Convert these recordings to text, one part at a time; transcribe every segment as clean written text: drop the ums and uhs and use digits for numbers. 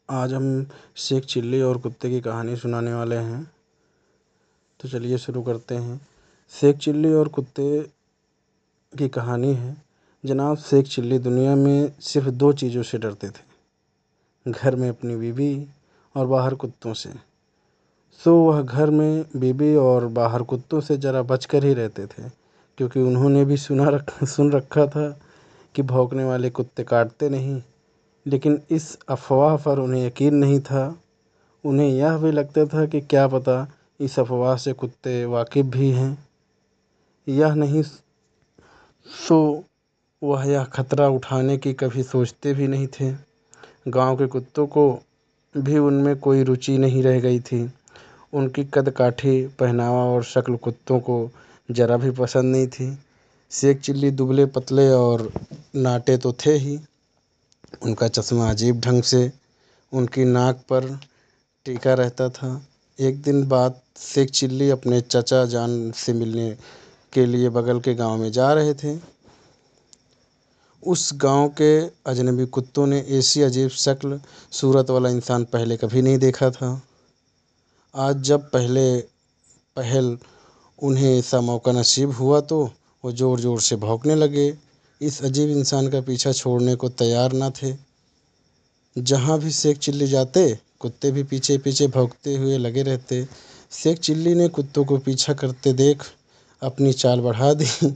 آج ہم شیخ چلی اور کتے کی کہانی سنانے والے ہیں، تو چلیے شروع کرتے ہیں۔ شیخ چلی اور کتے کی کہانی ہے۔ جناب شیخ چلی دنیا میں صرف 2 چیزوں سے ڈرتے تھے، گھر میں اپنی بیوی اور باہر کتوں سے۔ وہ گھر میں بیوی اور باہر کتوں سے ذرا بچ کر ہی رہتے تھے، کیونکہ انہوں نے بھی سن رکھا تھا کہ بھونکنے والے کتے کاٹتے نہیں۔ لیکن اس افواہ پر انہیں یقین نہیں تھا۔ انہیں یہ بھی لگتا تھا کہ کیا پتہ اس افواہ سے کتے واقف بھی ہیں یا نہیں، وہ یہ خطرہ اٹھانے کی کبھی سوچتے بھی نہیں تھے۔ گاؤں کے کتوں کو بھی ان میں کوئی روچی نہیں رہ گئی تھی۔ ان کی قد کاٹھی، پہناوا اور شکل کتوں کو ذرا بھی پسند نہیں تھی۔ شیخ چلی دبلے پتلے اور ناٹے تو تھے ہی، ان کا چشمہ عجیب ڈھنگ سے ان کی ناک پر ٹکا رہتا تھا۔ ایک دن بعد شیخ چلی اپنے چچا جان سے ملنے کے لیے بغل کے گاؤں میں جا رہے تھے۔ اس گاؤں کے اجنبی کتوں نے ایسی عجیب شکل صورت والا انسان پہلے کبھی نہیں دیکھا تھا۔ آج جب پہل انہیں ایسا موقع نصیب ہوا تو وہ زور زور سے بھونکنے لگے۔ اس عجیب انسان کا پیچھا چھوڑنے کو تیار نہ تھے۔ جہاں بھی شیخ چلی جاتے، کتے بھی پیچھے پیچھے بھونکتے ہوئے لگے رہتے۔ شیخ چلی نے کتوں کو پیچھا کرتے دیکھ اپنی چال بڑھا دی،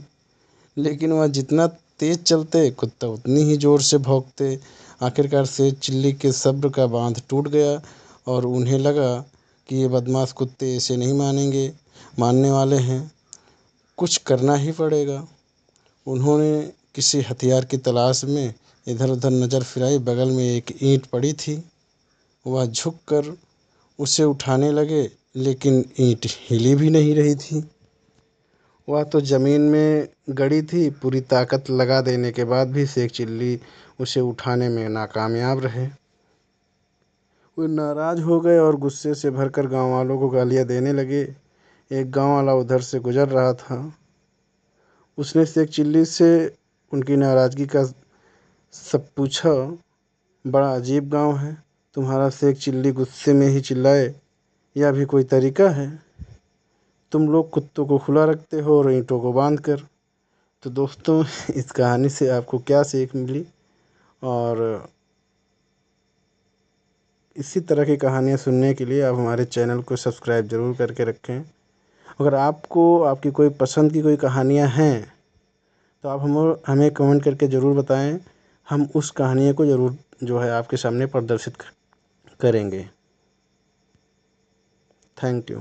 لیکن وہ جتنا تیز چلتے کتا اتنی ہی زور سے بھونکتے۔ آخرکار شیخ چلی کے صبر کا باندھ ٹوٹ گیا اور انہیں لگا کہ یہ بدماش کتے ایسے نہیں ماننے والے ہیں، کچھ کرنا ہی پڑے گا۔ انہوں نے کسی ہتھیار کی تلاش میں ادھر ادھر نظر پھرائی۔ بغل میں ایک اینٹ پڑی تھی، وہ جھک کر اسے اٹھانے لگے، لیکن اینٹ ہلی بھی نہیں رہی تھی۔ وہ تو زمین میں گڑی تھی۔ پوری طاقت لگا دینے کے بعد بھی شیخ چلی اسے اٹھانے میں ناکامیاب رہے۔ وہ ناراض ہو گئے اور غصے سے بھر کر گاؤں والوں کو گالیاں دینے لگے۔ ایک گاؤں والا ادھر سے گزر رہا تھا۔ اس نے شیخ چلی سے ان کی ناراضگی کا سبب پوچھا۔ بڑا عجیب گاؤں ہے، تمہارا شیخ چلی غصے میں ہی چلائے، یہ بھی کوئی طریقہ ہے؟ تم لوگ کتوں کو کھلا رکھتے ہو اور اینٹوں کو باندھ کر۔ تو دوستوں، اس کہانی سے آپ کو کیا سیکھ ملی؟ اور اسی طرح کی کہانیاں سننے کے لیے آپ ہمارے چینل کو سبسکرائب ضرور کر کے رکھیں۔ اگر آپ کی کوئی پسند کی کوئی کہانیاں ہیں تو آپ ہمیں کمنٹ کر کے ضرور بتائیں۔ ہم اس کہانی کو ضرور آپ کے سامنے پردرشت کریں گے۔ Thank you.